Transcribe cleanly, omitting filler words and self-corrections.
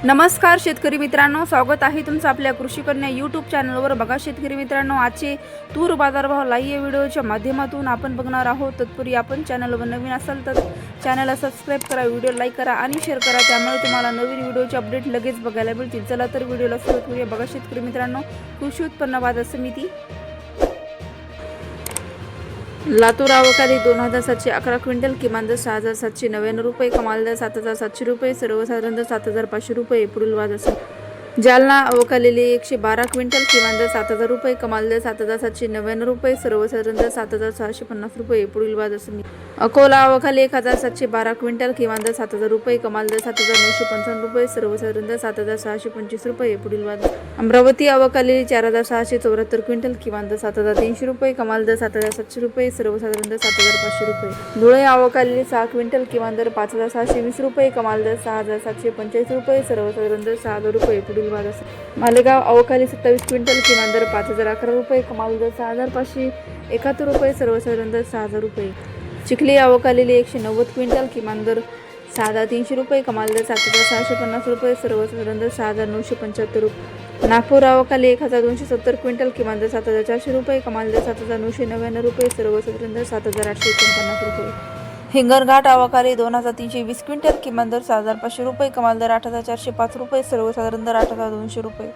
नमस्कार शेतकरी मित्रांनो, स्वागत आहे तुमचं आपल्या कृषी कन्या यूट्यूब चॅनलवर। बघा शेतकरी मित्रांनो, आजचे तूर बाजारभाव लाईव्ह व्हिडिओच्या माध्यमातून आपण बघणार आहोत। तत्पूर्वी आपण चॅनलवर नवीन असाल तर चॅनलला सबस्क्राईब करा, व्हिडिओ लाईक करा आणि शेअर करा, त्यामुळे तुम्हाला नवीन व्हिडिओचे अपडेट लगेच बघायला मिळतील। चला तर व्हिडिओला सुरुवात करूया। बघा शेतकरी मित्रांनो, कृषी उत्पन्न बाजार समिती लातूर आवकाली 2711 क्विंटल, किमान दर 6799 रुपये, कमाल दर 7700 रुपये, सर्वसाधारण दर 7500 रुपये। पुढील बाजार समिती जालना अवकालेली 112 क्विंटल, किमान दर 7000 रुपये, कमाल दर 7799 रुपये, सर्वसाधारण दर 7650 रुपये। पुढील बाजार समिती अकोला अवकाली 1712 क्विंटल, किमान दर 7000 रुपये, कमाल दर 7955 रुपये, सर्वसाधारण दर 7625 रुपये। पुढील बाजार अमरावती अवकालेली 4674 क्विंटल, किमान दर 7300 रुपये, कमाल दर 7700 रुपये, सर्वसाधारण दर 7500 रुपये। धुळे अवकालेली 6 क्विंटल, किमान दर 5620 रुपये, कमाल दर 6745 रुपये, सर्वसाधारण दर 6000 रुपये। पुढील मालेगाव अवकाली 27 क्विंटल, किमान दर 5011 रुपये, कमाल दर 6571 रुपये, सर्वसाधारण दर 6000 रुपये। चिखली अवकालेली 190 क्विंटल, किमान दर 6300 रुपये, कमाल दर 7650 रुपये, सर्वसाधारण दर 6975 रुपये। नागपूर अवकाली 1270 क्विंटल, किमान दर 7400 रुपये, कमाल दर 7999 रुपये, सर्वसाधारण दर 7849 रुपये। हिंगणघाट अवकाली 2320 क्विंटल, किमान दर 6500 रुपये, कमाल दर 8405 रुपये, सर्वसाधारण दर 8200 रुपये।